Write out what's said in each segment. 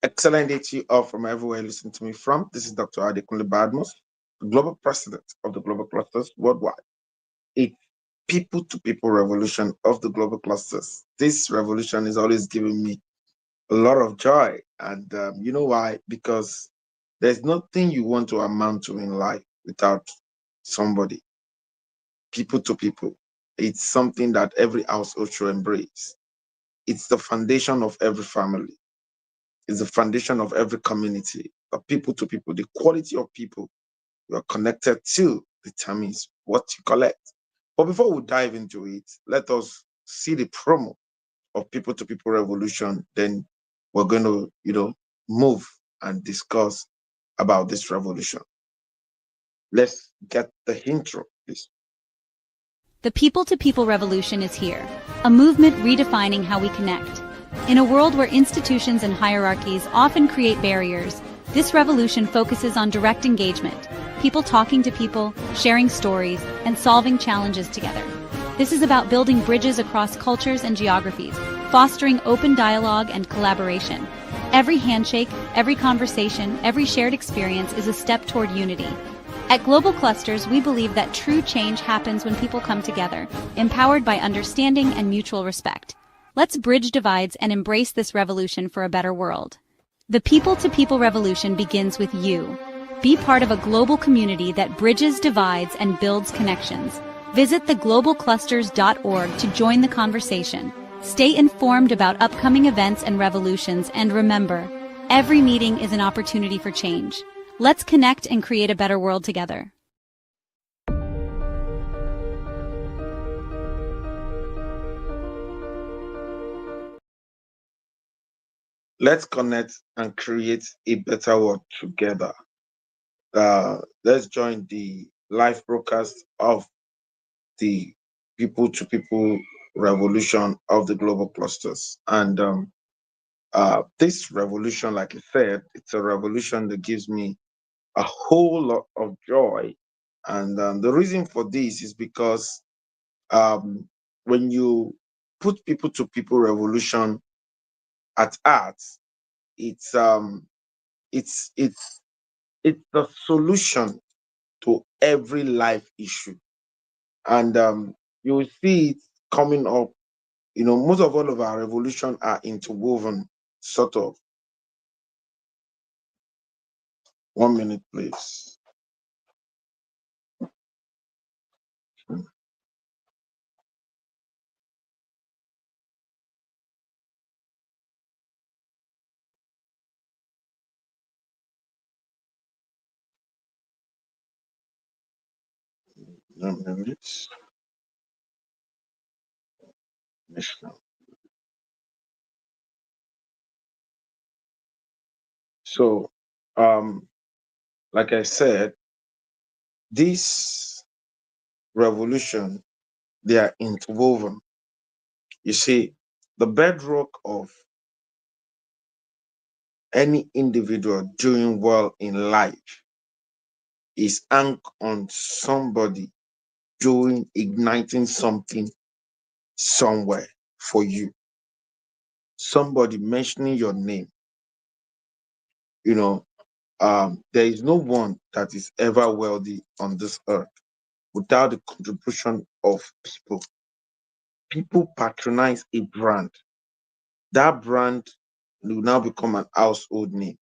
Excellent day to you all from everywhere you listen to me from. This is Dr. Adekunle Badmus, the global president of the Global Clusters Worldwide. A people to people revolution of the global clusters. This revolution is always giving me a lot of joy. And you know why? Because there's nothing you want to amount to in life without somebody, people to people. It's something that every household should embrace. It's the foundation of every family. It's the foundation of every community. The people to people, the quality of people you are connected to determines what you collect. But before we dive into it, let us see the promo of people to people revolution. Then we're going to, move and discuss about this revolution. Let's get the intro, please. The People to People Revolution is here, a movement redefining how we connect. In a world where institutions and hierarchies often create barriers, this revolution focuses on direct engagement, people talking to people, sharing stories, and solving challenges together. This is about building bridges across cultures and geographies, fostering open dialogue and collaboration. Every handshake, every conversation, every shared experience is a step toward unity. At Global Clusters, we believe that true change happens when people come together, empowered by understanding and mutual respect. Let's bridge divides and embrace this revolution for a better world. The people-to-people revolution begins with you. Be part of a global community that bridges divides and builds connections. Visit theglobalclusters.org to join the conversation. Stay informed about upcoming events and revolutions, and remember, every meeting is an opportunity for change. Let's connect and create a better world together. Let's connect and create a better world together. Let's join the live broadcast of the people to people revolution of the global clusters. And this revolution, like I said, it's a revolution that gives me a whole lot of joy. And the reason for this is because um, when you put people to people revolution at art, it's um, it's it's it's the solution to every life issue, and you will see it coming up. Most of all of our revolution are interwoven, sort of. 1 minute, please. One minute. Yes, ma'am. So, um, like I said, this revolution, they are interwoven. You see, the bedrock of any individual doing well in life is anchored on somebody doing, igniting something somewhere for you. Somebody mentioning your name. You know, there is no one that is ever wealthy on this earth without the contribution of people. People patronize a brand. That brand will now become an household name.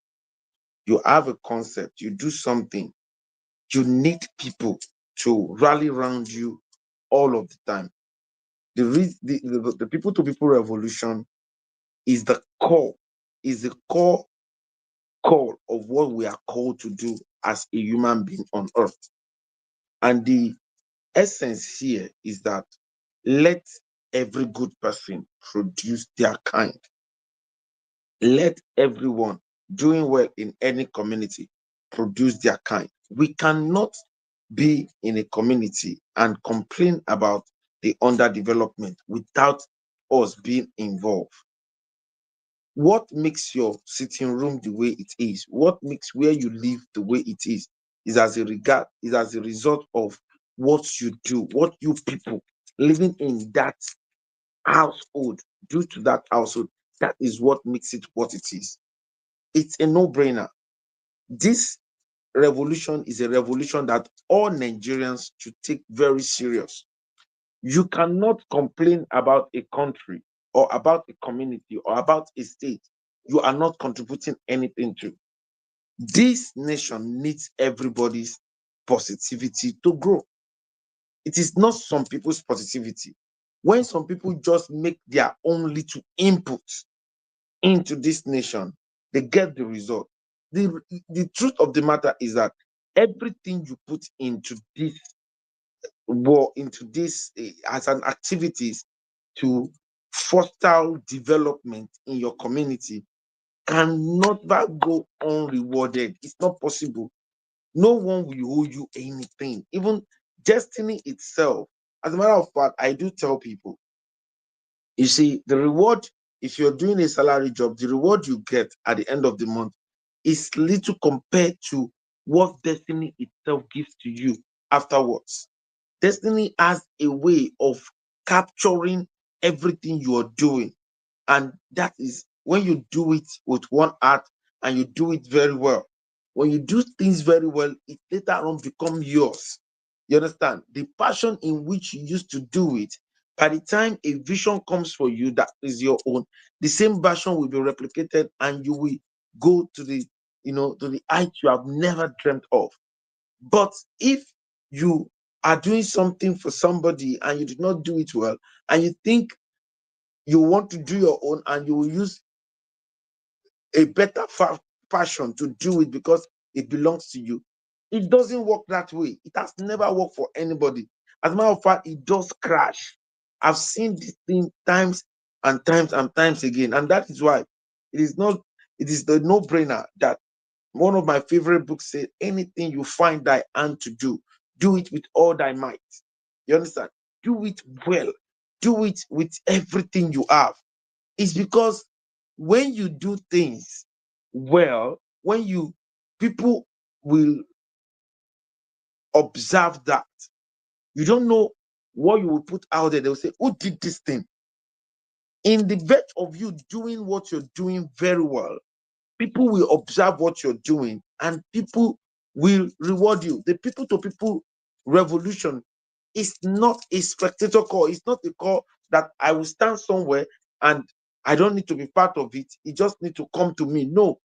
You have a concept, you do something, you need people to rally around you all of the time. The people to people revolution is the core, is the core call of what we are called to do as a human being on earth. And the essence here is that let every good person produce their kind. Let everyone doing well in any community produce their kind. We cannot be in a community and complain about the underdevelopment without us being involved. What makes your sitting room the way it is, what makes where you live the way it is as a result of what you do, what you people living in that household do to that household. That is what makes it what it is. It's a no-brainer. This revolution is a revolution that all Nigerians should take very serious. You cannot complain about a country or about a community or about a state you are not contributing anything to. This nation needs everybody's positivity to grow. It is not some people's positivity. When some people just make their own little input into this nation, they get the result. The truth of the matter is that everything you put into this war, into this as an activities to foster development in your community cannot go unrewarded. It's not possible. No one will owe you anything, even destiny itself. As a matter of fact, I do tell people, you see, the reward, if you're doing a salary job, the reward you get at the end of the month is little compared to what destiny itself gives to you afterwards. Destiny has a way of capturing everything you are doing. And that is when you do it with one heart and you do it very well. When you do things very well, it later on becomes yours. You understand? The passion in which you used to do it, by the time a vision comes for you that is your own, the same passion will be replicated and you will go to the, to the height you have never dreamt of. But if you are doing something for somebody and you did not do it well, and you think you want to do your own and you will use a better passion to do it because it belongs to you. It doesn't work that way. It has never worked for anybody. As a matter of fact, it does crash. I've seen this thing times and times and times again. And that is why it is not, it is the no-brainer that one of my favorite books said, anything you find thy hand to do it with all thy might. You understand? Do it well. Do it with everything you have. It's because when you do things well, when you people will observe that, you don't know what you will put out there. They'll say, who did this thing? In the verge of you doing what you're doing very well, people will observe what you're doing and people will reward you. The people to people revolution is not a spectator call. It's not a call that I will stand somewhere and I don't need to be part of it. It just need to come to me. No,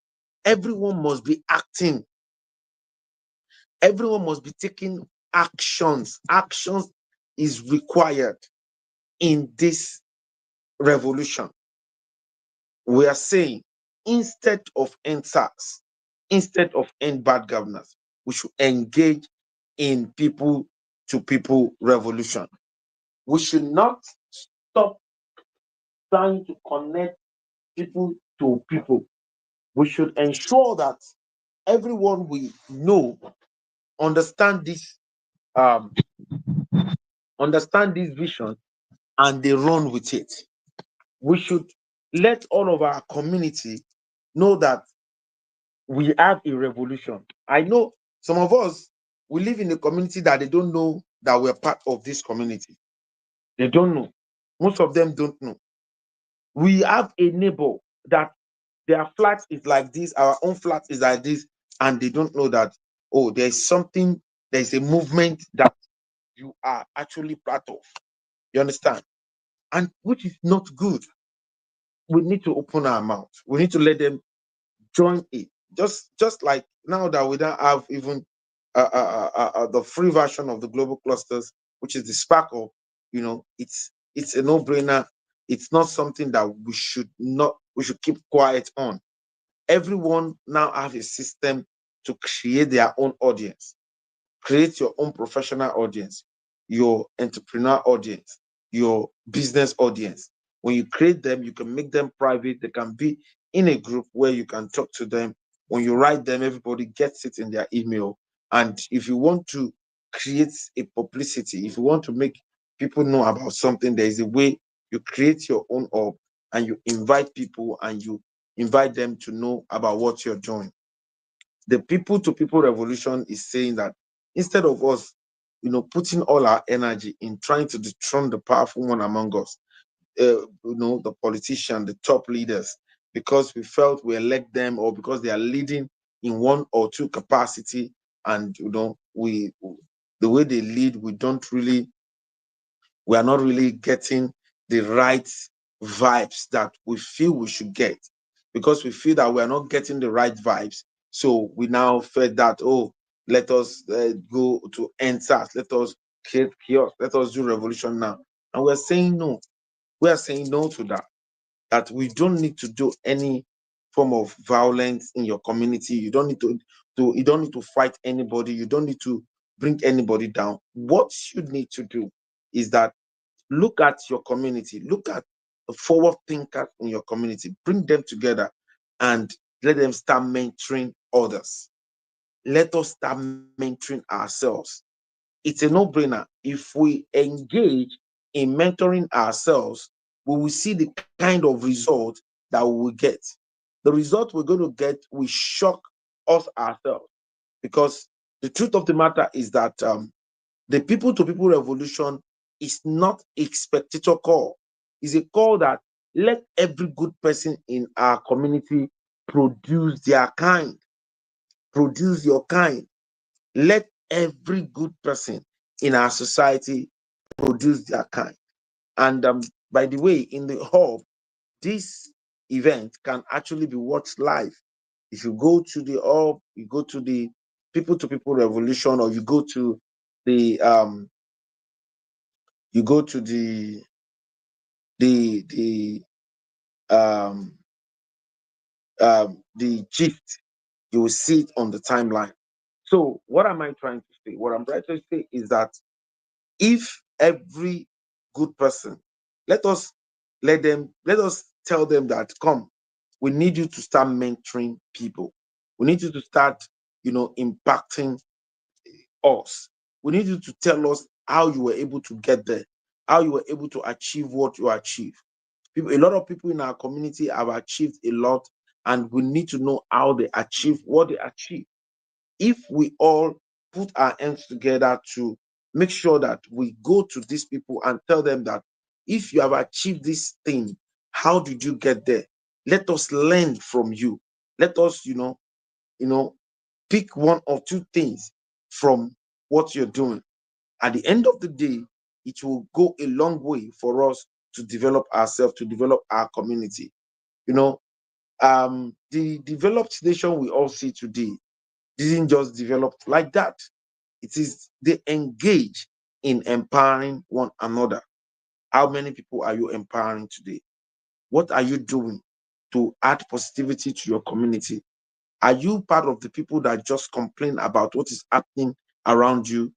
everyone must be acting. Everyone must be taking actions. Actions is required in this revolution. We are saying, instead of end SARS, instead of end bad governance, we should engage in people to people revolution. We should not stop trying to connect people to people. We should ensure that everyone we know understand this um understand this vision and they run with it. We should let all of our community know that we have a revolution. I know some of us, we live in a community that they don't know that we're part of this community. They don't know. Most of them don't know. We have a neighbor that their flat is like this, our own flat is like this, and they don't know that, oh, there's something, there's a movement that you are actually part of. You understand? And which is not good. We need to open our mouth. We need to let them join it. Just like now that we don't have even the free version of the global clusters, which is the Sparkle, it's a no-brainer. It's not something that we should keep quiet on. Everyone now have a system to create their own audience. Create your own professional audience, your entrepreneur audience, your business audience. When you create them, you can make them private. They can be in a group where you can talk to them. When you write them, everybody gets it in their email. And if you want to create a publicity, if you want to make people know about something, there is a way you create your own hub and you invite people and you invite them to know about what you're doing. The people to people revolution is saying that instead of us, putting all our energy in trying to dethrone the powerful one among us, the politician, the top leaders, because we felt we elect them, or because they are leading in one or two capacity, and we the way they lead, we are not really getting the right vibes that we feel we should get, because we feel that we are not getting the right vibes. So we now felt that, oh, let us go to NSAS, let us create chaos, let us do revolution now. And we're saying no. We are saying no to that. That we don't need to do any form of violence in your community. You don't need you don't need to fight anybody. You don't need to bring anybody down. What you need to do is that look at your community, look at the forward thinkers in your community, bring them together and let them start mentoring others. Let us start mentoring ourselves. It's a no-brainer. If we engage in mentoring ourselves, we will see the kind of result that we will get. The result we're going to get will shock us ourselves, because the truth of the matter is that the people to people revolution is not a spectator call. It's a call that let every good person in our community produce their kind, produce your kind. Let every good person in our society produce their kind. And by the way, in the hub, this event can actually be watched live. If you go to the hub, you go to the people to people revolution, or you go to the you go to the um the gist, you will see it on the timeline. So what am I trying to say? What I'm trying to say is that if every good person, let us let us tell them that, come, we need you to start mentoring people. We need you to start, impacting us. We need you to tell us how you were able to get there, how you were able to achieve what you achieve. A lot of people in our community have achieved a lot, and we need to know how they achieve what they achieve. If we all put our hands together to make sure that we go to these people and tell them that, if you have achieved this thing, how did you get there? Let us learn from you. Let us, pick one or two things from what you're doing. At the end of the day, it will go a long way for us to develop ourselves, to develop our community. You know, the developed nation we all see today didn't just develop like that. It is they engage in empowering one another. How many people are you empowering today? What are you doing to add positivity to your community? Are you part of the people that just complain about what is happening around you?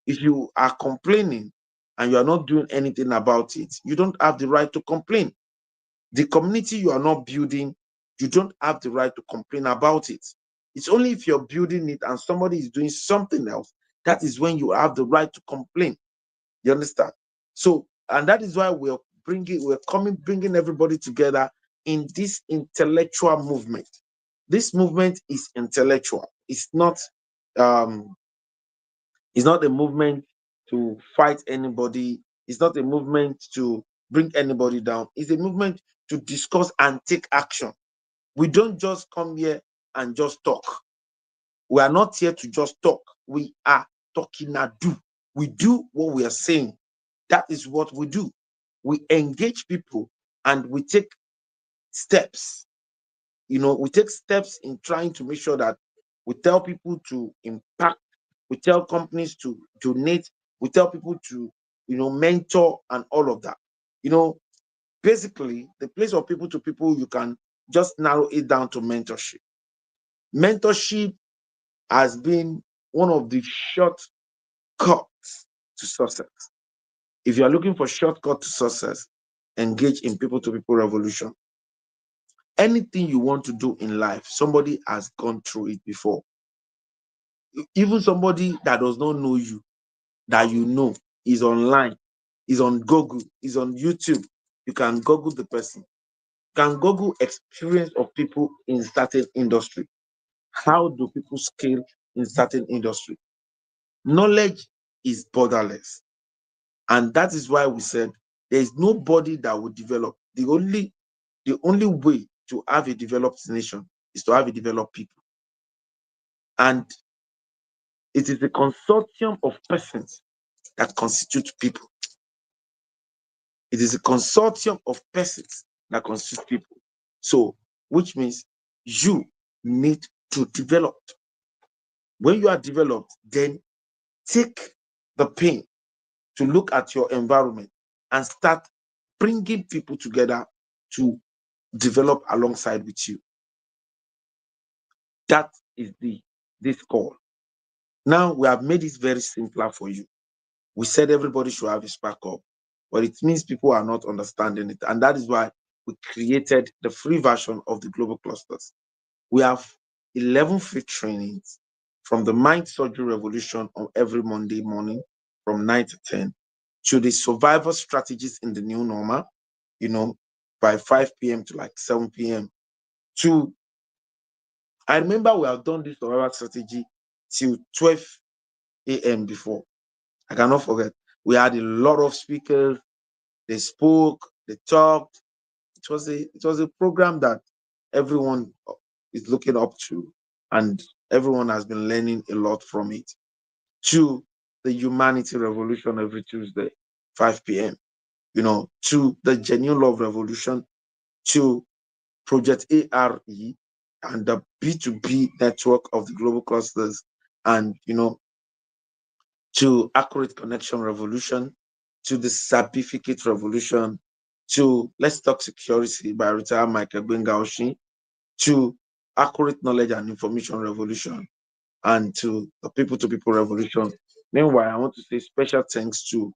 If you are complaining and you are not doing anything about it, you don't have the right to complain. The community you are not building, you don't have the right to complain about it. It's only if you're building it and somebody is doing something else, that is when you have the right to complain. You understand? So, and that is why bringing everybody together in this intellectual movement. This movement is intellectual. Um, it's not a movement to fight anybody. It's not a movement to bring anybody down. It's a movement to discuss and take action. We don't just come here and just talk. We are not here to just talk. We are talking and do. We do what we are saying. That is what we do. We engage people and we take steps. We take steps in trying to make sure that we tell people to impact, we tell companies to donate, we tell people to, mentor and all of that. You know, Basically, the place of people to people, you can just narrow it down to mentorship. Mentorship has been one of the shortcuts to success. If you are looking for shortcut to success, engage in people to people revolution. Anything you want to do in life, somebody has gone through it before. Even somebody that does not know you, that is online, is on Google, is on YouTube. You can Google the person. You can Google experience of people in certain industry. How do people scale in certain industry? Knowledge is borderless. And that is why we said there is nobody that will develop. The only way to have a developed nation is to have a developed people. And it is the consortium of persons that constitute people. It is a consortium of persons that constitute people. So, which means you need to develop. When you are developed, then take the pain to look at your environment and start bringing people together to develop alongside with you. That is this call. Now we have made it very simpler for you. We said everybody should have a spark up, but it means people are not understanding it. And that is why we created the free version of the global clusters. We have 11 free trainings from the Mind Surgery Revolution on every Monday morning from 9 to 10 to the survival strategies in the new normal, by 5 p.m. to like 7 p.m. I remember we have done this survival strategy till 12 a.m. before. I cannot forget. We had a lot of speakers. They spoke, they talked. It was a program that everyone is looking up to, and everyone has been learning a lot from it. To the Humanity Revolution every Tuesday, 5 p.m. To the Genuine Love Revolution, to Project ARE and the B2B network of the global clusters, and to Accurate Connection Revolution, to the Certificate Revolution, to Let's Talk Security by retired Michael Bengaoshi, to Accurate Knowledge and Information Revolution, and to the People to People Revolution. Meanwhile, I want to say special thanks to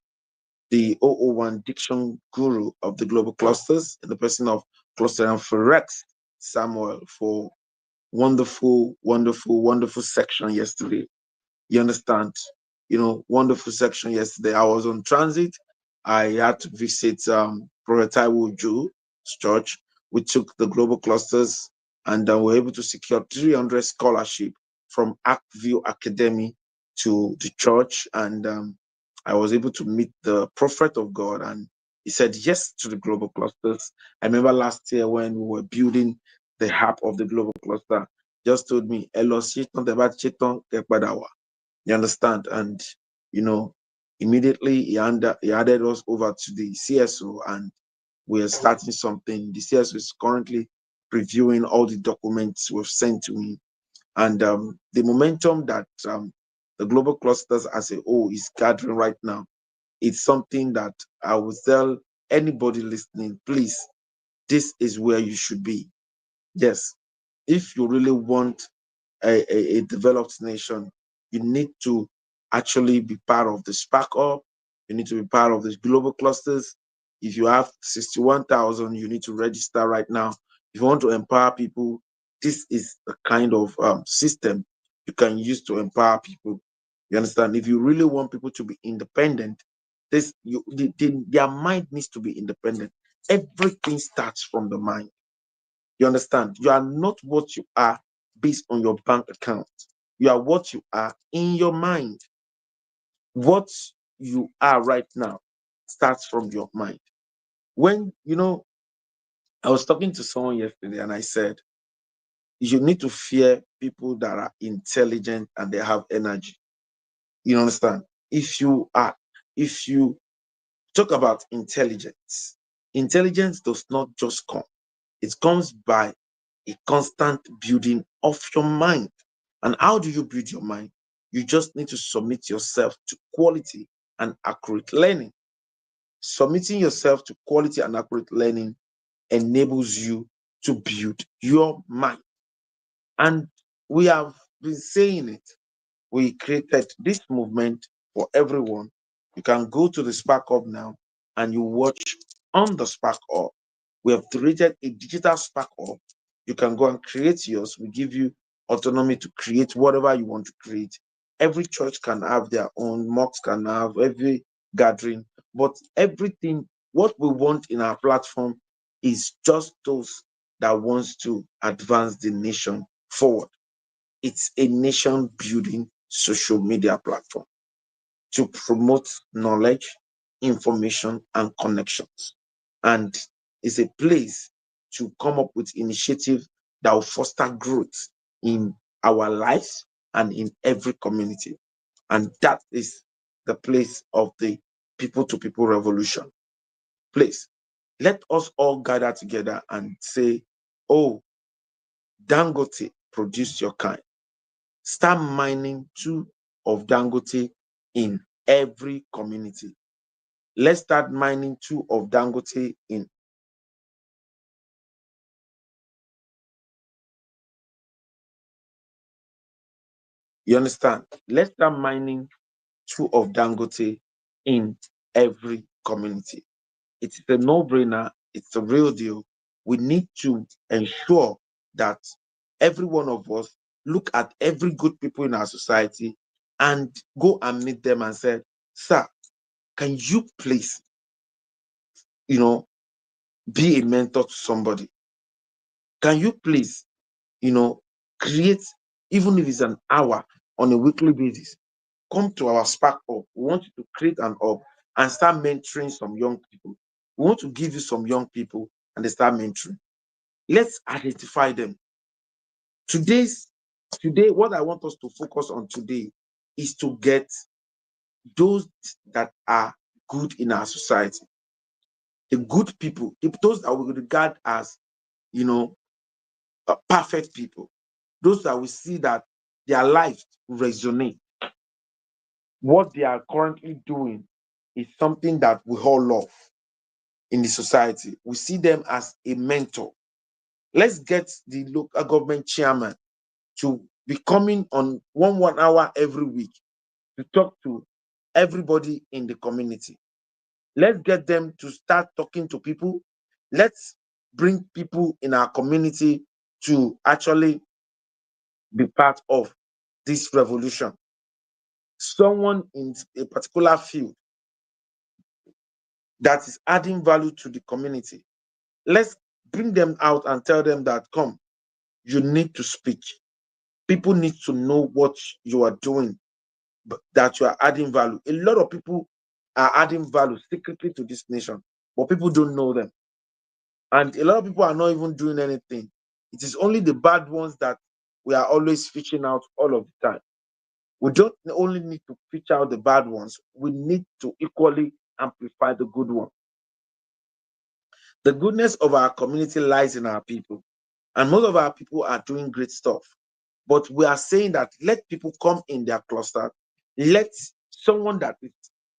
the 001 Diction Guru of the Global Clusters, in the person of Cluster and Rex Samuel, for wonderful, wonderful, wonderful section yesterday. You understand? Wonderful section yesterday. I was on transit. I had to visit Prophet Taiwo Joe's church. We took the global clusters and were able to secure 300 scholarship from Arcview Academy to the church. And I was able to meet the prophet of God, and he said yes to the global clusters. I remember last year when we were building the hub of the global cluster, just told me, you understand? And, immediately he added us over to the CSO, and we're starting something. The CSO is currently reviewing all the documents we've sent to him. And the momentum that the global clusters as a whole is gathering right now, it's something that I would tell anybody listening, please, this is where you should be. Yes, if you really want a developed nation, you need to actually be part of the Spark Up. You need to be part of the global clusters. If you have 61,000, you need to register right now. If you want to empower people, this is the kind of system you can use to empower people. You understand? If you really want people to be independent, their mind needs to be independent. Everything starts from the mind. You understand? You are not what you are based on your bank account. You are what you are in your mind. What you are right now starts from your mind. When, I was talking to someone yesterday and I said, you need to fear people that are intelligent and they have energy. You understand? If you talk about intelligence, intelligence does not just come. It comes by a constant building of your mind. And how do you build your mind? You just need to submit yourself to quality and accurate learning. Submitting yourself to quality and accurate learning enables you to build your mind. And we have been saying it. We created this movement for everyone. You can go to the Spark Up now and you watch on the Spark Up. We have created a digital Spark Up. You can go and create yours. We give you autonomy to create whatever you want to create. Every church can have their own, mosques can have, every gathering, but everything, what we want in our platform is just those that wants to advance the nation forward. It's a nation building social media platform to promote knowledge, information, and connections. And it's a place to come up with initiatives that will foster growth in our lives and in every community. And that is the place of the people to people revolution. Please, let us all gather together and say, oh, Dangote, produce your kind. Start mining two of Dangote in every community. Let's start mining two of Dangote in. You understand? Let's start mining two of Dangote in every community. It's a no-brainer. It's a real deal. We need to ensure that every one of us look at every good people in our society and go and meet them and say, sir, can you please, you know, be a mentor to somebody? Can you please, create, even if it's an hour on a weekly basis, come to our Spark Up. We want you to create an up and start mentoring some young people. We want to give you some young people and they start mentoring. Let's identify them. Today, what I want us to focus on today is to get those that are good in our society, the good people, those that we regard as, perfect people, those that we see that their lives resonate. What they are currently doing is something that we all love in the society. We see them as a mentor. Let's get the local government chairman to be coming on 1 hour every week to talk to everybody in the community. Let's get them to start talking to people. Let's bring people in our community to actually be part of this revolution. Someone in a particular field that is adding value to the community. Let's bring them out and tell them that, come, you need to speak. People need to know what you are doing, that you are adding value. A lot of people are adding value secretly to this nation, but people don't know them. And a lot of people are not even doing anything. It is only the bad ones that we are always fishing out all of the time. We don't only need to fish out the bad ones, we need to equally amplify the good ones. The goodness of our community lies in our people, and most of our people are doing great stuff. But we are saying that let people come in their cluster. Let someone that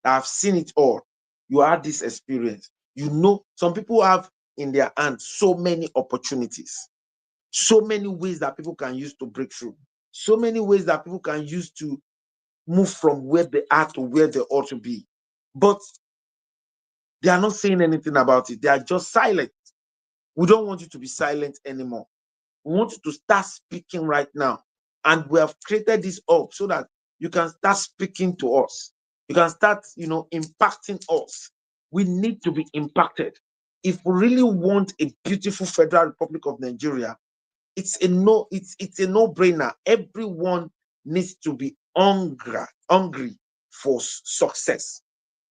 have seen it all. You had this experience. Some people have in their hands so many opportunities, so many ways that people can use to break through, so many ways that people can use to move from where they are to where they ought to be. But they are not saying anything about it. They are just silent. We don't want you to be silent anymore. We want you to start speaking right now. And we have created this up so that you can start speaking to us. You can start, impacting us. We need to be impacted. If we really want a beautiful Federal Republic of Nigeria, it's a no-brainer. Everyone needs to be hungry for success.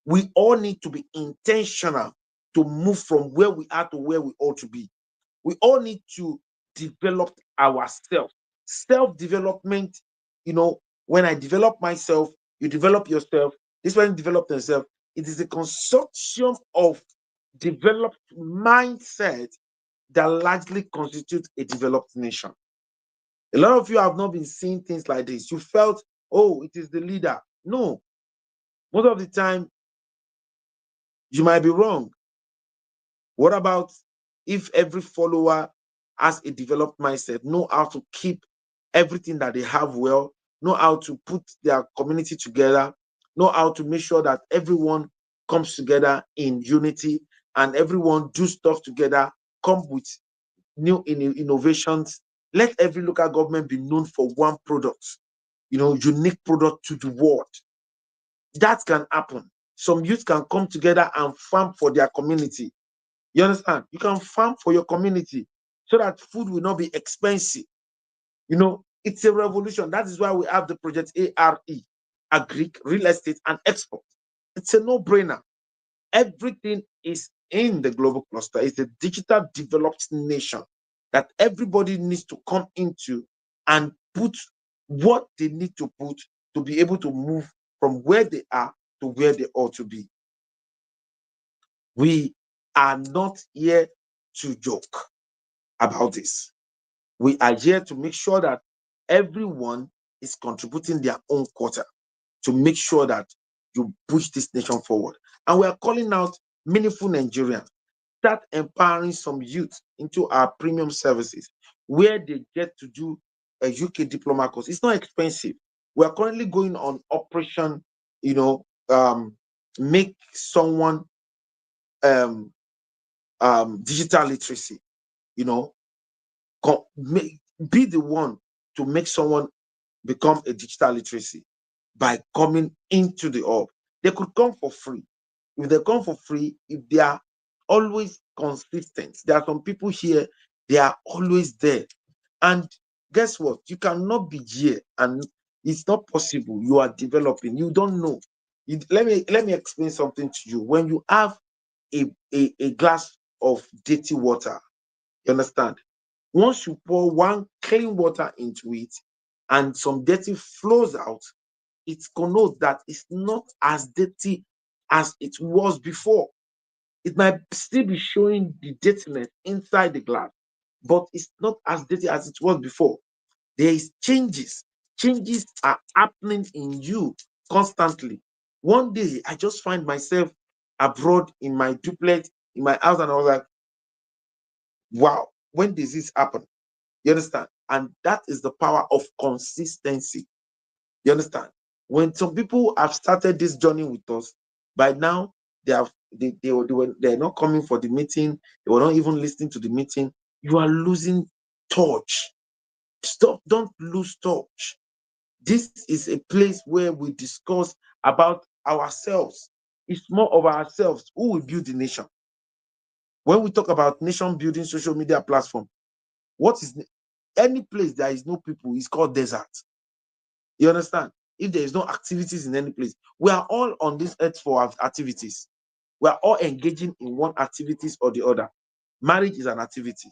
We all need to be intentional to move from where we are to where we ought to be. We all need to develop ourselves. Self-development, when I develop myself, you develop yourself. This one develop themselves. It is a consortium of developed mindset that largely constitutes a developed nation. A lot of you have not been seeing things like this. You felt, oh, it is the leader. No. Most of the time, you might be wrong. What about if every follower has a developed mindset, know how to keep everything that they have well, know how to put their community together, know how to make sure that everyone comes together in unity and everyone do stuff together, come with new innovations. Let every local government be known for one product, unique product to the world. That can happen. Some youth can come together and farm for their community. You understand? You can farm for your community so that food will not be expensive. It's a revolution. That is why we have the project ARE, Agric, Real Estate, and Export. It's a no-brainer. Everything is in the global cluster is a digital developed nation that everybody needs to come into and put what they need to put to be able to move from where they are to where they ought to be. We are not here to joke about this. We are here to make sure that everyone is contributing their own quota to make sure that you push this nation forward. And we are calling out meaningful Nigerians. Start empowering some youth into our premium services where they get to do a UK diploma course. It's not expensive. We are currently going on operation, make someone digital literacy, you know, be the one to make someone become a digital literacy by coming into the hub. They could come for free. If they come for free, if they are always consistent, there are some people here, they are always there. And guess what? You cannot be here and it's not possible. You are developing. You don't know. Let me explain something to you. When you have a glass of dirty water, you understand? Once you pour one clean water into it and some dirty flows out, it connotes that it's not as dirty as it was before. It might still be showing the dirtiness inside the glass, but it's not as dirty as it was before. There is changes. Changes are happening in you constantly. One day, I just find myself abroad in my duplex, in my house, and I was like, wow, when does this happen? You understand? And that is the power of consistency. You understand? When some people have started this journey with us, by now they're not coming for the meeting, they were not even listening to the meeting. You are losing touch. Stop, don't lose touch. This is a place where we discuss about ourselves. It's more of ourselves. Who will build the nation? When we talk about nation building social media platform, what is any place there is no people is called desert. You understand? If there is no activities in any place, we are all on this earth for activities. We are all engaging in one activities or the other. Marriage is an activity.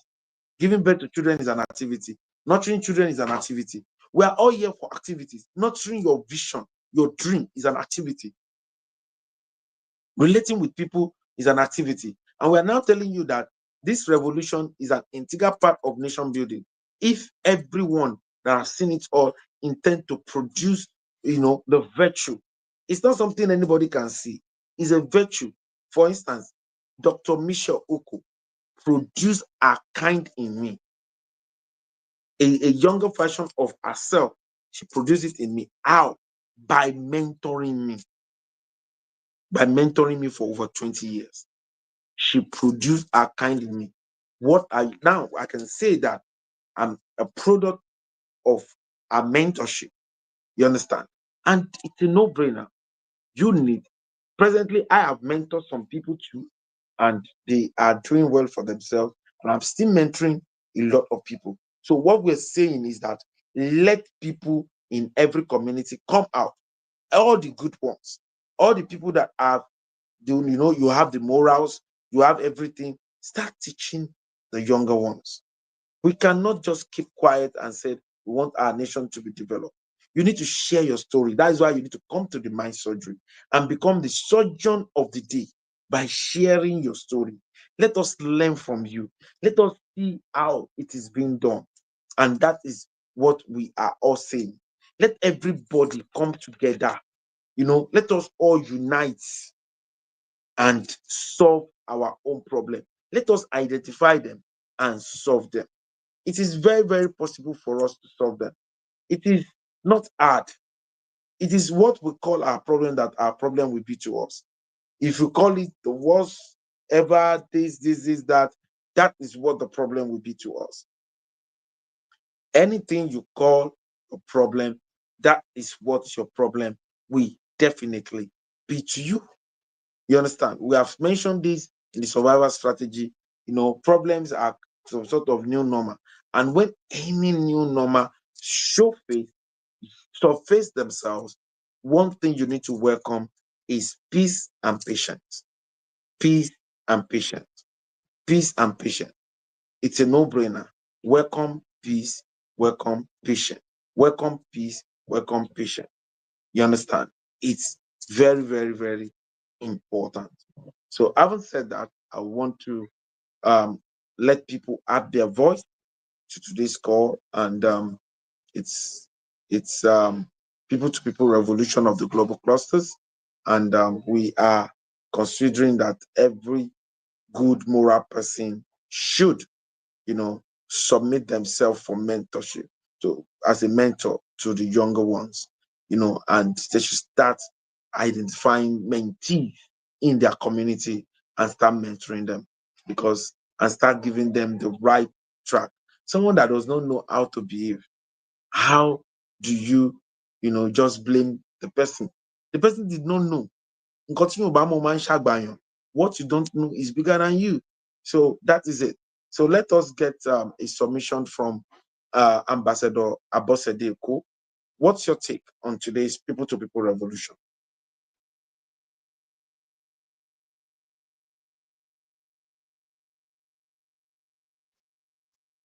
Giving birth to children is an activity. Nurturing children is an activity. We are all here for activities. Nurturing your vision, your dream is an activity. Relating with people is an activity. And we are now telling you that this revolution is an integral part of nation building. If everyone that has seen it all intend to produce, the virtue, it's not something anybody can see. It's a virtue. For instance, Dr. Michelle Oko produced a kind in me, a younger version of herself. She produced it in me. How? By mentoring me. By mentoring me for over 20 years. She produced a kind in me. Now I can say that I'm a product of a mentorship. You understand? And it's a no-brainer. You need. Presently, I have mentored some people too, and they are doing well for themselves. And I'm still mentoring a lot of people. So what we're saying is that let people in every community come out, all the good ones, all the people that have, you have the morals, you have everything. Start teaching the younger ones. We cannot just keep quiet and say we want our nation to be developed. You need to share your story. That is why you need to come to the mind surgery and become the surgeon of the day by sharing your story. Let us learn from you. Let us see how it is being done. And that is what we are all saying. Let everybody come together. Let us all unite and solve our own problem. Let us identify them and solve them. It is very, very possible for us to solve them. It is not hard. It is what we call our problem that our problem will be to us. If you call it the worst ever, that is what the problem will be to us. Anything you call a problem, that is what your problem will definitely be to you. You understand? We have mentioned this in the survival strategy. Problems are some sort of new normal. And when any new normal surface themselves, one thing you need to welcome is peace and patience. Peace and patience. Peace and patience. It's a no-brainer. Welcome peace, welcome patience. Welcome peace, welcome patience. You understand? It's very, very, very important. So, having said that, I want to um, let people add their voice to today's call, and it's it's people to people revolution of the global clusters, and we are considering that every good moral person should, submit themselves for mentorship, to as a mentor to the younger ones, and they should start identifying mentees in their community and start mentoring them, because and start giving them the right track. Someone that does not know how to behave, how do you, just blame the person? The person did not know. Continue Obama man shagbanyo. What you don't know is bigger than you. So that is it. So let us get a submission from Ambassador Abosede Eko. What's your take on today's people to people revolution?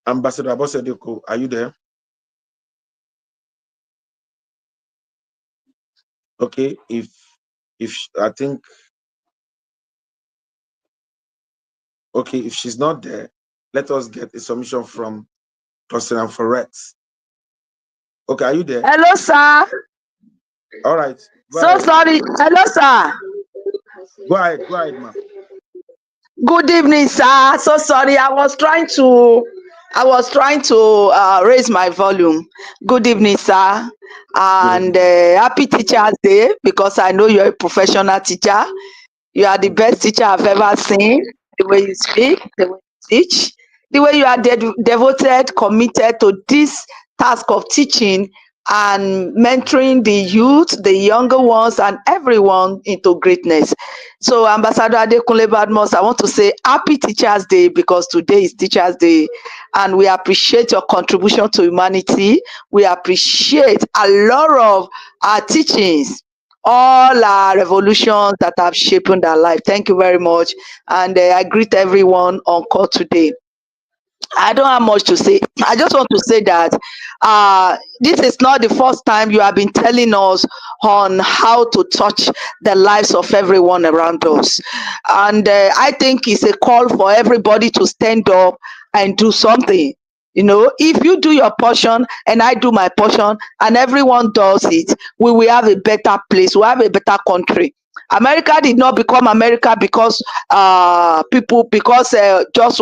Ambassador Abosede Eko, are you there? Okay, if I think, okay, if she's not there, let us get a submission from President Forex. Okay, are you there? Hello, sir. All right, go So ahead. sorry. Hello, sir. Go ahead, ma'am. Good evening, sir. So sorry. I was trying to raise my volume. Good evening, sir. Good And evening. happy Teachers Day, because I know you're a professional teacher. You are the best teacher I've ever seen. The way you speak, the way you teach, the way you are devoted, committed to this task of teaching and mentoring the youth, the younger ones, and everyone into greatness. So, Ambassador Adekunle Badmus, I want to say Happy Teachers Day, because today is Teachers Day, and we appreciate your contribution to humanity. We appreciate a lot of our teachings, all our revolutions that have shaped our life. Thank you very much. And I greet everyone on call today. I don't have much to say. I just want to say that this is not the first time you have been telling us on how to touch the lives of everyone around us. And I think it's a call for everybody to stand up and do something. If you do your portion and I do my portion and everyone does it, we will have a better place, we'll have a better country. America did not become America because because just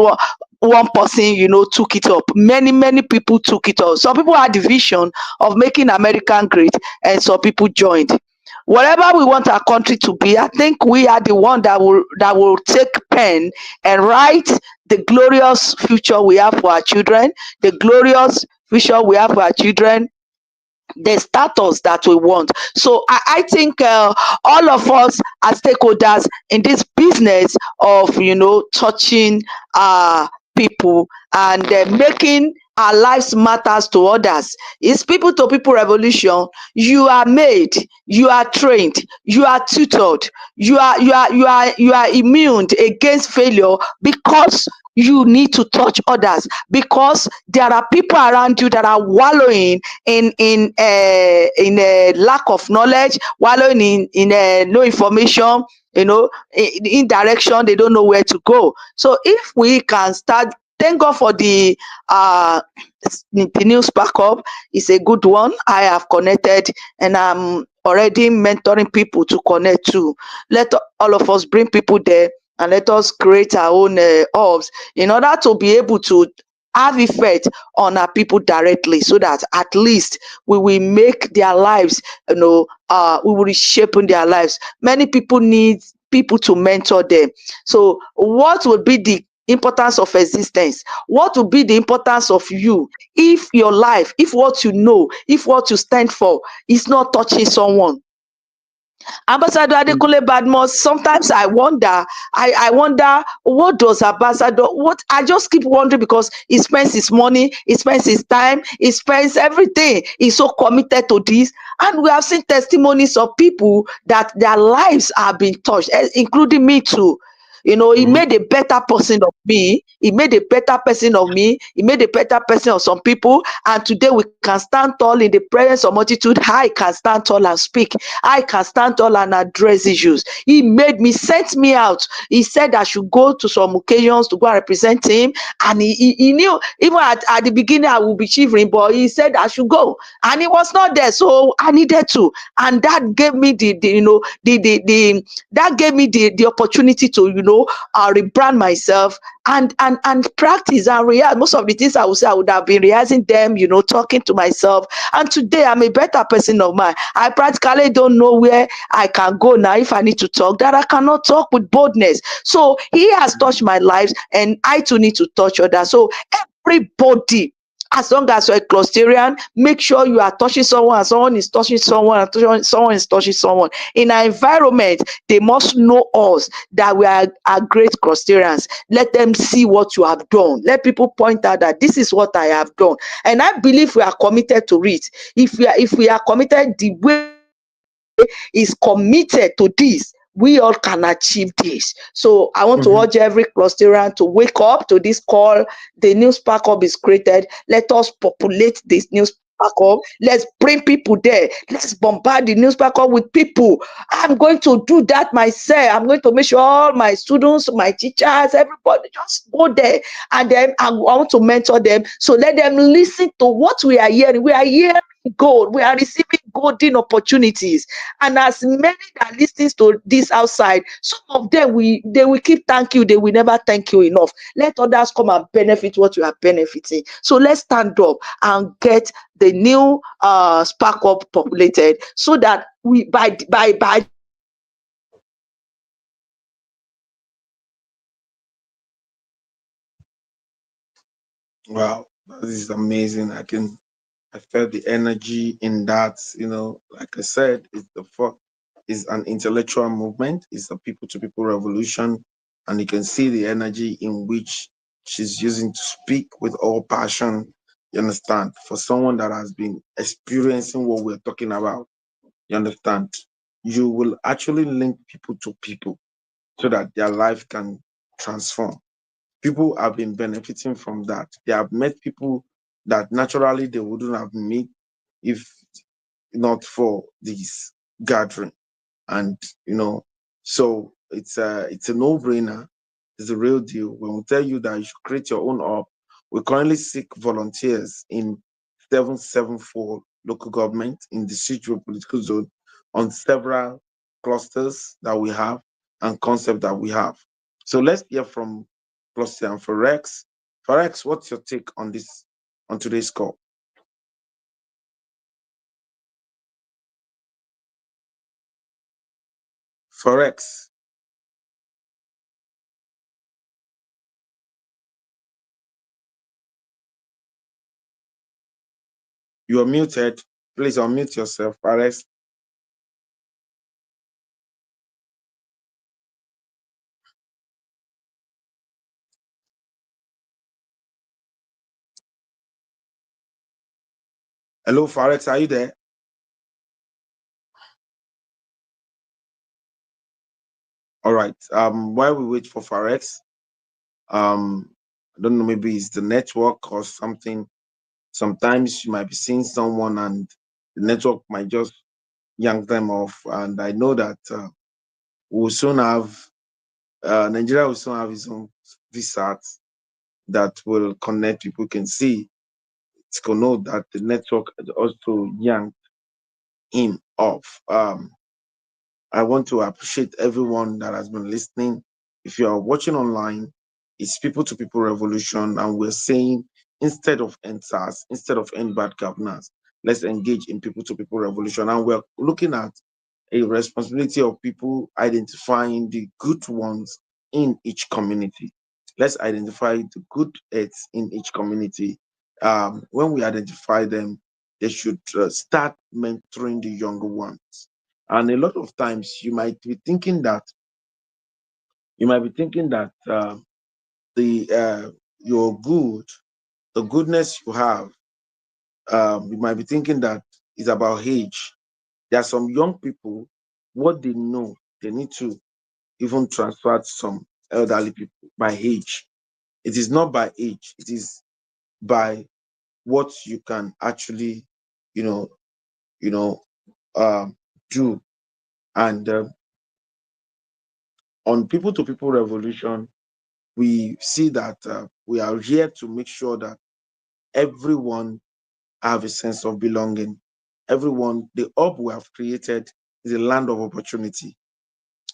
one person took it up. Many people took it up. Some people had the vision of making American great, and some people joined. Whatever we want our country to be, I think we are the one that will take pen and write the glorious future we have for our children, the glorious future we have for our children, the status that we want. So I think all of us are stakeholders in this business of touching people and making our lives matters to others. It's people to people revolution. You are made, you are trained, you are tutored, you are immune against failure, because you need to touch others, because there are people around you that are wallowing in a lack of knowledge, wallowing in no information, in direction, they don't know where to go. So if we can start, thank God for the new spark up. Is a good one. I have connected, and I'm already mentoring people to connect to. Let all of us bring people there, and let us create our own hubs in order to be able to have effect on our people directly, so that at least we will make their lives, we will reshape their lives. Many people need people to mentor them. So what would be the importance of existence? What would be the importance of you if your life, if what you know, if what you stand for is not touching someone? Ambassador Adekunle Badmus, sometimes I wonder, what does Ambassador, what, I just keep wondering, because he spends his money, he spends his time, he spends everything. He's so committed to this. And we have seen testimonies of people that their lives have been touched, including me too. He Mhm. made a better person of me. He made a better person of me. He made a better person of some people. And today we can stand tall in the presence of multitude. I can stand tall and speak. I can stand tall and address issues. He made me, sent me out. He said I should go to some occasions to go and represent him. And he knew, even at the beginning, I would be shivering, but he said I should go. And he was not there. So I needed to. And that gave me that gave me the opportunity to rebrand myself and practice and rehearse most of the things I would say. I would have been rehearsing them, talking to myself. And today I'm a better person of mine. I practically don't know where I can go now if I need to talk, that I cannot talk with boldness. So he has touched my lives, and I too need to touch others. So everybody, as long as you're a clusterian, make sure you are touching someone, and someone is touching someone, and someone is touching someone. In our environment, they must know us, that we are great clusterians. Let them see what you have done. Let people point out that this is what I have done. And I believe we are committed to it. If we are committed the way is committed to this, we all can achieve this. So I want to Mhm. urge every clusterian to wake up to this call. The new Spark Hub is created. Let us populate this new Spark Hub. Let's bring people there. Let's bombard the new Spark Hub with people. I'm going to do that myself. I'm going to make sure all my students, my teachers, everybody just go there. And then I want to mentor them. So let them listen to what we are hearing. We are hearing gold. We are receiving golden opportunities. And as many that listens to this outside, some of them they will keep thank you. They will never thank you enough. Let others come and benefit what you are benefiting. So let's stand up and get the new Spark Up populated, so that we by Wow, that is amazing. I felt the energy in that. Like I said, is an intellectual movement. It's a people to people revolution, and you can see the energy in which she's using to speak with all passion. You understand? For someone that has been experiencing what we're talking about, you understand? You will actually link people to people so that their life can transform. People have been benefiting from that. They have met people that naturally they wouldn't have met if not for this gathering. And so it's a no-brainer. It's a real deal. When we tell you that you should create your own up, we currently seek volunteers in 774 local government in the Situate political zone on several clusters that we have and concept that we have. So let's hear from Cluster and Forex. Forex, what's your take on this on today's call? Forex, you are muted. Please unmute yourself, Forex. Hello, Forex, are you there? All right. While we wait for Forex, I don't know, maybe it's the network or something. Sometimes you might be seeing someone and the network might just yank them off. And I know that we'll soon have Nigeria will soon have its own VSAT that will connect people can see. It's gonna know that the network also yanked him off. I want to appreciate everyone that has been listening. If you are watching online, it's People to People Revolution, and we're saying instead of end SARS, instead of end bad governance, let's engage in People to People Revolution. And we're looking at a responsibility of people identifying the good ones in each community. Let's identify the good heads in each community. When we identify them, they should start mentoring the younger ones. And a lot of times, you might be thinking that the your good, the goodness you have, you might be thinking that is about age. There are some young people, what they know, they need to even transfer to some elderly people by age. It is not by age. It is by what you can actually, you know, you know, do. And on people to people revolution, we see that we are here to make sure that everyone have a sense of belonging. Everyone, the hub we have created is a land of opportunity.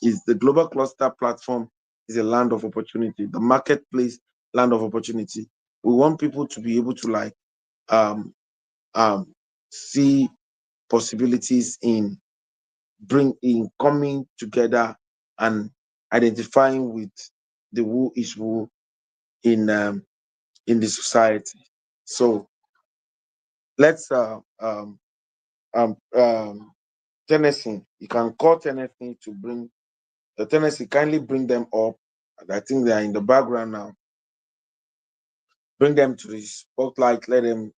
Is the global cluster platform is a land of opportunity. The marketplace, land of opportunity. We want people to be able to like um, see possibilities in coming together and identifying with the who is who in the society. So let's um, um, Tennessee. You can call Tennessee to bring the Tennessee. Kindly bring them up. I think they are in the background now. Bring them to the spotlight. Let them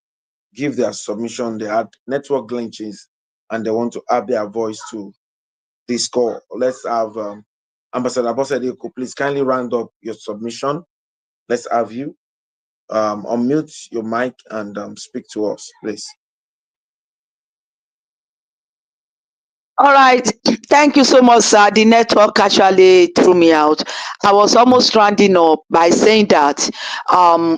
give their submission. They had network glitches and they want to add their voice to this call. Let's have Ambassador Bosedeko, please kindly round up your submission. Let's have you unmute your mic and speak to us, please. All right. Thank you so much, sir. The network actually threw me out. I was almost rounding up by saying that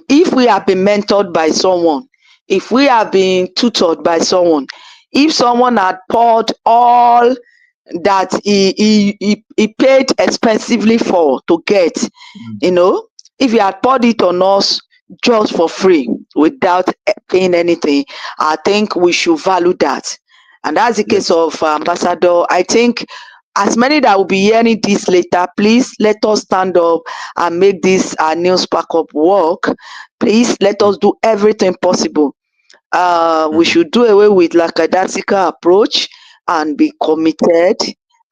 if we have been mentored by someone, if we have been tutored by someone, if someone had poured all that he paid expensively for to get, you know, if he had poured it on us just for free without paying anything, I think we should value that. And that's the case Yes. of Ambassador. I think as many that will be hearing this later, please let us stand up and make this new spark up work. Please let us do everything possible. We Mhm. should do away with lackadaisical approach and be committed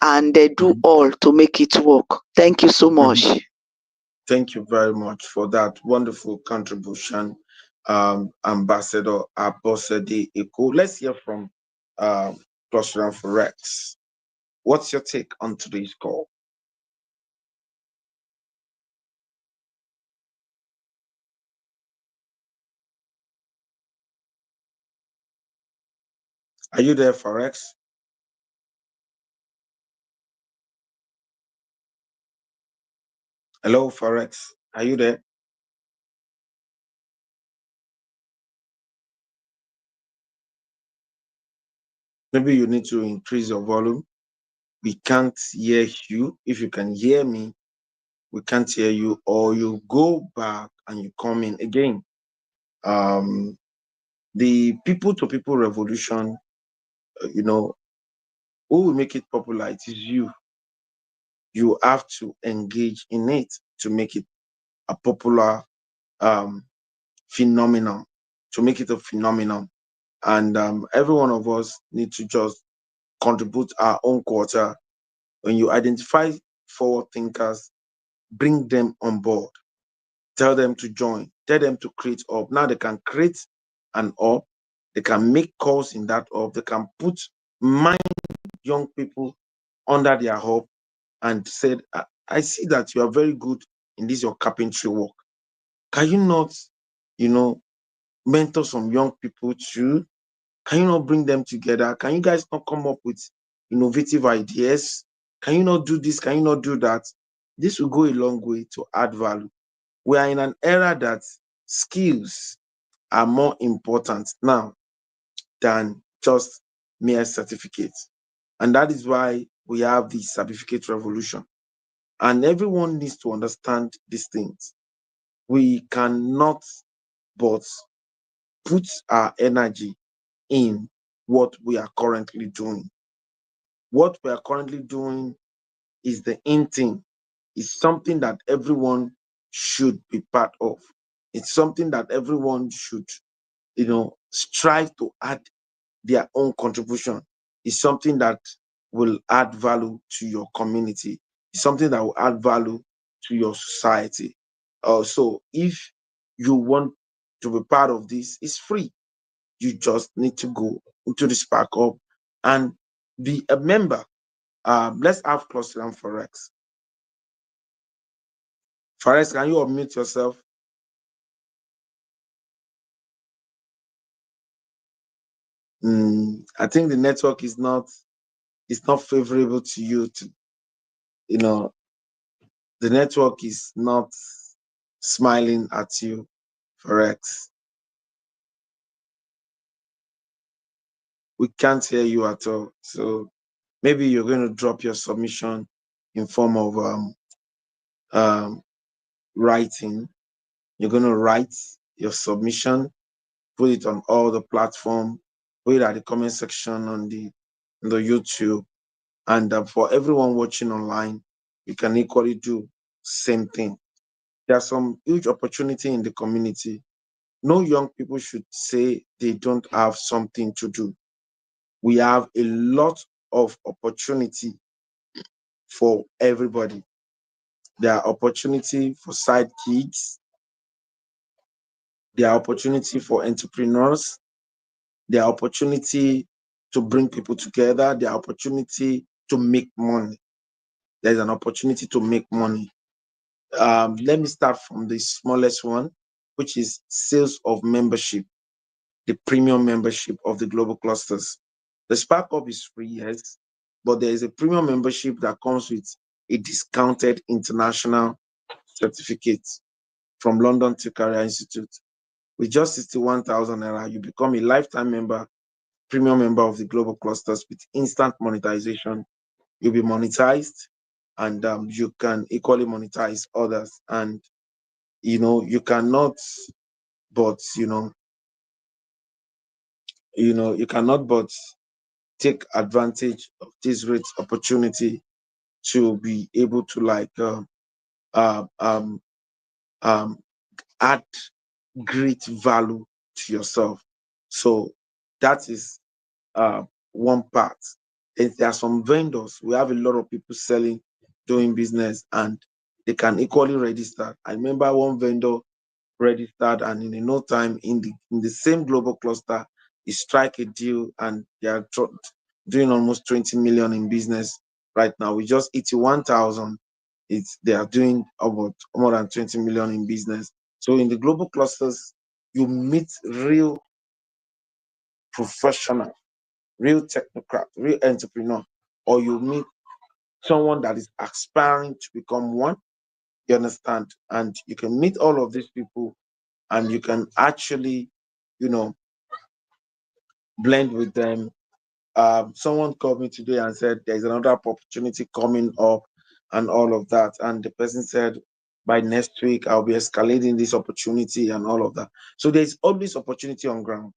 and do Mhm. all to make it work. Thank you so Mhm. much. Thank you very much for that wonderful contribution, Ambassador Abosede Eko. Let's hear from Cluster for Rex. What's your take on today's call? Are you there, Forex? Hello, Forex. Are you there? Maybe you need to increase your volume. We can't hear you. If you can hear me, we can't hear you, or you go back and you come in again. Um, the people to people revolution, you know, who will make it popular? It is you. You have to engage in it to make it a popular um, phenomenon, to make it a phenomenon. And every one of us need to just contribute our own quarter. When you identify forward thinkers, bring them on board. Tell them to join. Tell them to create up. Now they can create an up. They can make calls in that up. They can put mind young people under their hub and said, I see that you are very good in this your carpentry work. Can you not, you know, mentor some young people too? Can you not bring them together? Can you guys not come up with innovative ideas? Can you not do this? Can you not do that? This will go a long way to add value. We are in an era that skills are more important now than just mere certificates. And that is why we have the certificate revolution. And everyone needs to understand these things. We cannot but put our energy in what we are currently doing. What we are currently doing is the in thing. It's something that everyone should be part of. It's something that everyone should, strive to add their own contribution. It's something that will add value to your community. It's something that will add value to your society. So if you want to be part of this, it's free. You just need to go into the Spark Up and be a member. Let's have Cluster for Forex. Fares, can you unmute yourself? I think the network is not favorable to you. To you know, the network is not smiling at you, Fares. We can't hear you at all. So maybe you're going to drop your submission in form of um, writing. You're going to write your submission, put it on all the platform, put it at the comment section on the YouTube, and for everyone watching online, you can equally do same thing. There's some huge opportunity in the community. No young people should say they don't have something to do. We have a lot of opportunity for everybody. There are opportunity for side gigs. There are opportunity for entrepreneurs. There are opportunity to bring people together. There are opportunity to make money. There's an opportunity to make money. Let me start from the smallest one, which is sales of membership, the premium membership of the global clusters. The Spark Up is free, yes, but there is a premium membership that comes with a discounted international certificate from London to Career Institute. With just 61,000 naira, you become a lifetime member, premium member of the global clusters with instant monetization. You'll be monetized, and you can equally monetize others. And you cannot, but you cannot but take advantage of this great opportunity to be able to uh, um, um, add great value to yourself. So that is one part. And there are some vendors. We have a lot of people selling, doing business, and they can equally register. I remember one vendor registered, and in no time, in the same global cluster, he strike a deal, and they are doing almost 20 million in business right now. We just 81,000. They are doing about more than 20 million in business. So in the global clusters, you meet real professional, real technocrat, real entrepreneur, or you meet someone that is aspiring to become one. You understand? And you can meet all of these people, and you can actually, you know, blend with them. Someone called me today and said there's another opportunity coming up and all of that. And the person said, by next week, I'll be escalating this opportunity and all of that. So there's always opportunity on ground.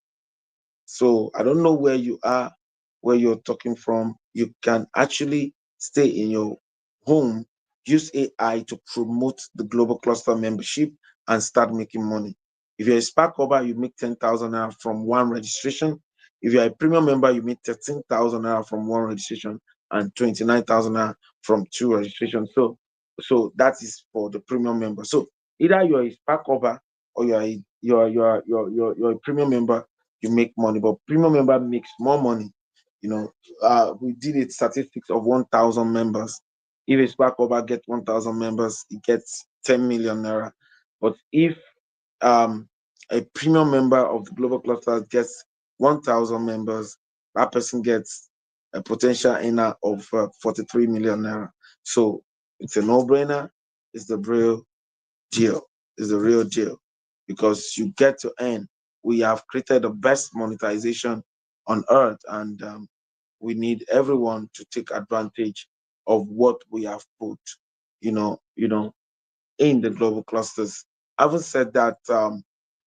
So I don't know where you are, where you're talking from. You can actually stay in your home, use AI to promote the global cluster membership and start making money. If you're a Spark Hubber, you make 10,000 naira from one registration. If you're a premium member, you make 13,000 naira from one registration and 29,000 naira from two registrations. So that is for the premium member. So either you're a Spark Hubber or you're a premium member, you make money, but premium member makes more money. We did a statistics of 1,000 members. If a Spark Hubber get 1,000 members, it gets 10 million naira. But if um, a premium member of the global cluster gets 1,000 members, that person gets a potential earner of 43 million naira. So it's a no-brainer. It's the real deal. It's the real deal because you get to earn. We have created the best monetization on earth, and we need everyone to take advantage of what we have put, in the global clusters. Having said that,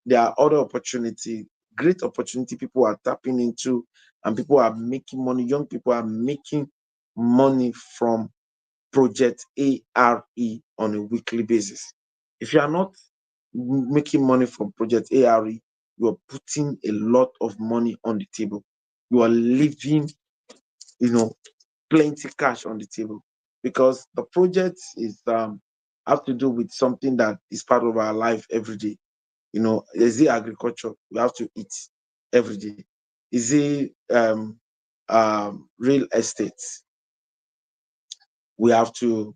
there are other opportunity, great opportunity people are tapping into, and people are making money. Young people are making money from Project ARE on a weekly basis. If you are not making money from Project ARE, you are putting a lot of money on the table. You are leaving, plenty cash on the table because the project is have to do with something that is part of our life every day. Is it agriculture? We have to eat every day. Is it real estate? We have to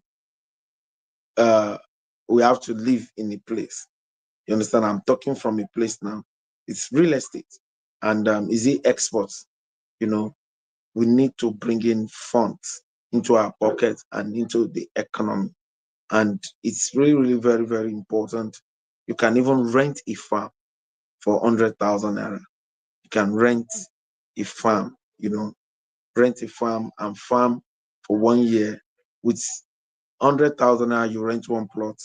we have to live in a place. You understand? I'm talking from a place now. It's real estate. And is it exports? You know, we need to bring in funds into our pocket and into the economy. And it's really, really very, very important. You can even rent a farm for 100,000 naira. You can rent a farm, rent a farm and farm for 1 year with 100,000 naira. You rent one plot.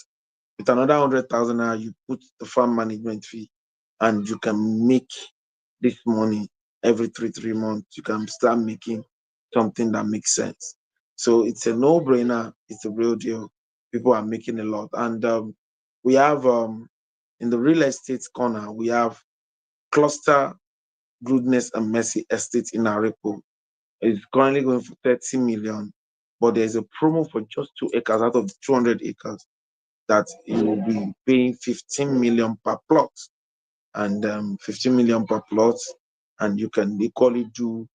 With another 100,000 naira, you put the farm management fee, and you can make this money every three months. You can start making something that makes sense. So it's a no-brainer. It's a real deal. People are making a lot, and we have in the real estate corner, we have Cluster Goodness and Mercy Estate in Arepo. It's currently going for 30 million, but there's a promo for just 2 acres out of the 200 acres that you will be paying 15 million per plot, and 15 million per plot, and you can equally do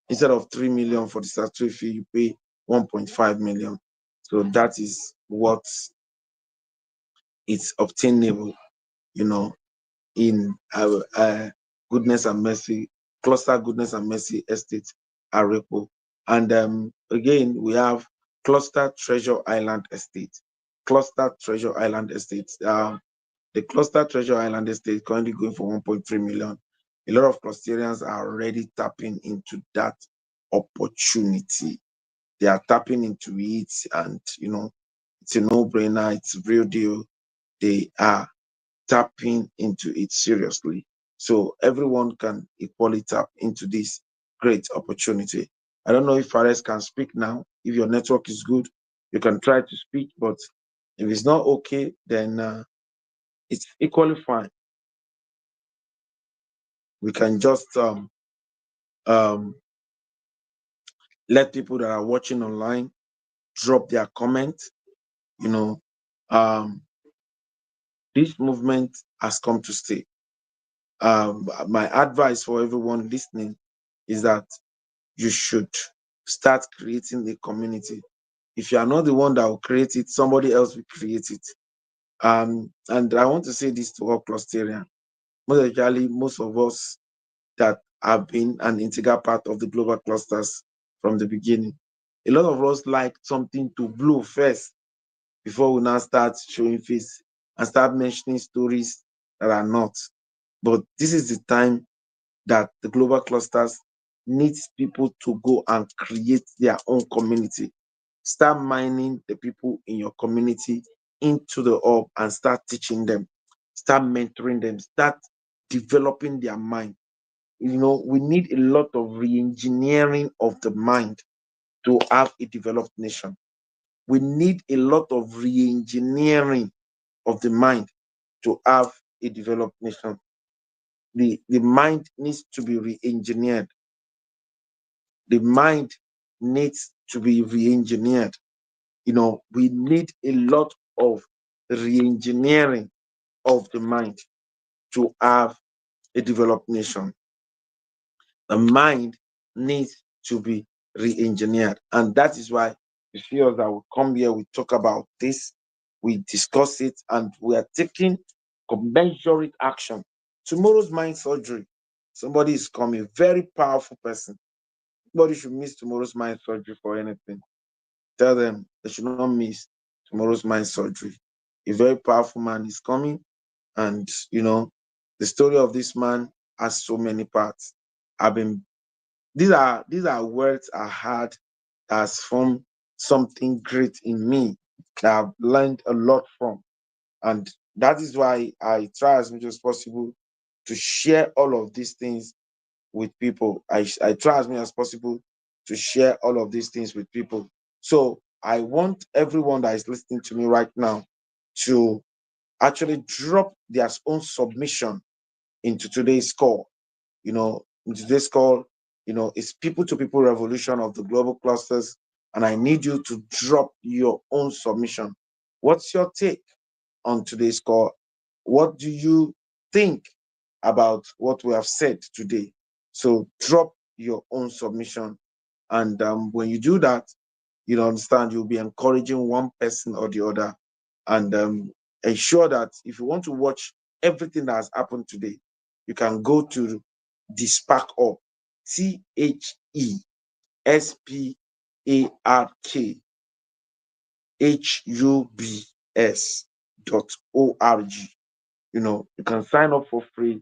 instead of 3 million for the statutory fee, you pay 1.5 million. So that is what it's obtainable, you know, in Goodness and Mercy, Cluster Goodness and Mercy Estate, Arepo. And again, we have Cluster Treasure Island Estate. Cluster Treasure Island Estate. The Cluster Treasure Island Estate is currently going for 1.3 million. A lot of clusterians are already tapping into that opportunity. They are tapping into it, and it's a no-brainer. It's a real deal. They are tapping into it seriously. So everyone can equally tap into this great opportunity. I don't know if Fares can speak now. If your network is good, you can try to speak, but if it's not okay, then it's equally fine. We can just um, let people that are watching online drop their comments. You know, um, this movement has come to stay. My advice for everyone listening is that you should start creating a community. If you are not the one that will create it, somebody else will create it. And I want to say this to all clusterian. Most of us that have been an integral part of the global clusters from the beginning. A lot of us like something to blow first before we now start showing face and start mentioning stories that are not. But this is the time that the global clusters needs people to go and create their own community. Start mining the people in your community into the hub and start teaching them, start mentoring them, start developing their mind. We need a lot of re-engineering of the mind to have a developed nation. We need a lot of re-engineering of the mind to have a developed nation. The mind needs to be re-engineered. The mind needs to be re-engineered. We need a lot of re-engineering of the mind to have a developed nation. The mind needs to be re-engineered. And that is why you see us that we come here, we talk about this, we discuss it, and we are taking commensurate action. Tomorrow's mind surgery. Somebody is coming, very powerful person. Nobody should miss tomorrow's mind surgery for anything. Tell them they should not miss tomorrow's mind surgery. A very powerful man is coming, and the story of this man has so many parts. I've been these are words I had that has formed something great in me that I've learned a lot from. And that is why I try as much as possible to share all of these things with people. I try as much as possible to share all of these things with people. So I want everyone that is listening to me right now to actually drop their own submission into today's call. In today's call, it's people to people revolution of the global clusters. And I need you to drop your own submission. What's your take on today's call? What do you think about what we have said today? So drop your own submission. And when you do that, you understand you'll be encouraging one person or the other And ensure that if you want to watch everything that has happened today, you can go to the Spark Up, THESPARKHUBS.org. You can sign up for free.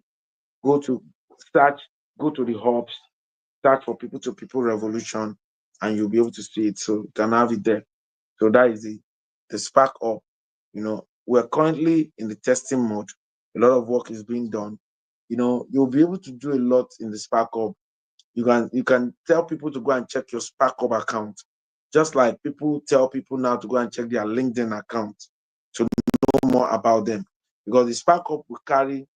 Go to search, go to the hubs, search for people to people revolution, and you'll be able to see it. So you can have it there. So that is the Spark Up. We're currently in the testing mode. A lot of work is being done. You'll be able to do a lot in the Spark Up. You can tell people to go and check your Spark Up account, just like people tell people now to go and check their LinkedIn account to know more about them. Because the Spark Up will carry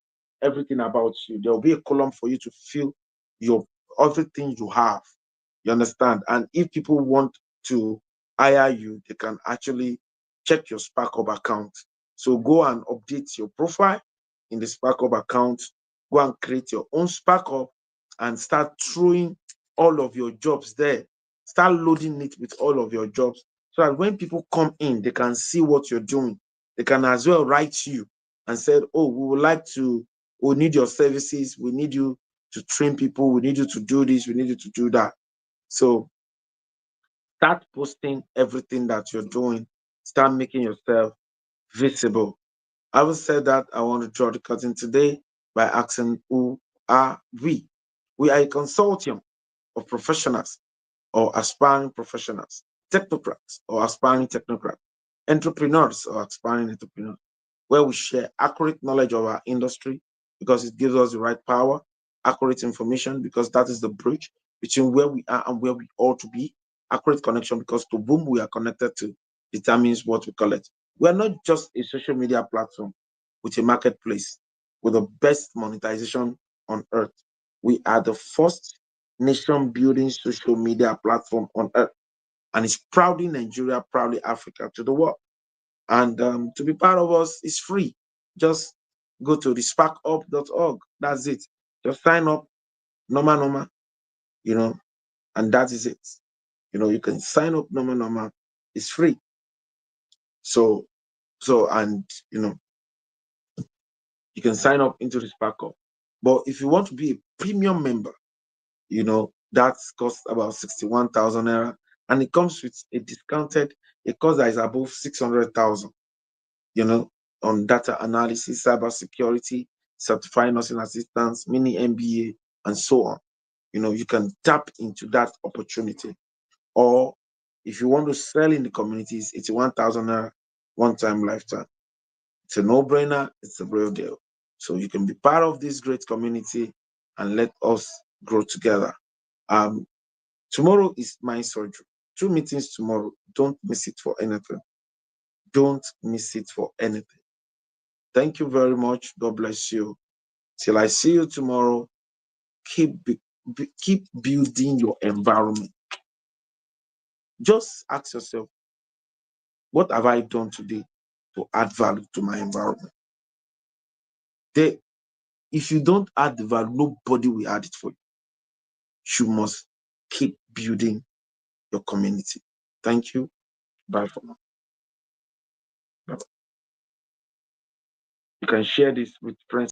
everything about you. There will be a column for you to fill your everything you have. You understand? And if people want to hire you, they can actually check your Spark Up account. So go and update your profile in the Spark Up account. Go and create your own Spark Up and start throwing all of your jobs there. Start loading it with all of your jobs so that when people come in, they can see what you're doing. They can as well write you and say, oh, we need your services. We need you to train people. We need you to do this. We need you to do that. So start posting everything that you're doing. Start making yourself visible. Having said that, I want to draw the curtain today by asking, who are we? We are a consortium of professionals or aspiring professionals, technocrats or aspiring technocrats, entrepreneurs or aspiring entrepreneurs, where we share accurate knowledge of our industry because it gives us the right power, accurate information because that is the bridge between where we are and where we ought to be, accurate connection because to whom we are connected to determines what we call it. We are not just a social media platform with a marketplace with the best monetization on earth. We are the first nation building social media platform on earth, and it's proudly Nigeria, proudly Africa to the world. And to be part of us is free. Just go to the sparkup.org. That's it. Just sign up, normal, you know, and that is it. You can sign up, normal. It's free. And you can sign up into the Sparkup. But if you want to be a premium member, that costs about 61,000 naira, and it comes with a cost that is above 600,000. On data analysis, cyber security, certified nursing assistance, mini MBA, and so on. You can tap into that opportunity. Or if you want to sell in the communities, it's 1,000 naira one-time lifetime. It's a no-brainer. It's a real deal. So you can be part of this great community and let us grow together. Tomorrow is my surgery. 2 meetings tomorrow. Don't miss it for anything. Don't miss it for anything. Thank you very much. God bless you. Till I see you tomorrow, keep building your environment. Just ask yourself, what have I done today to add value to my environment? If you don't add the value, nobody will add it for you. You must keep building your community. Thank you. Bye for now. Bye-bye. You can share this with friends.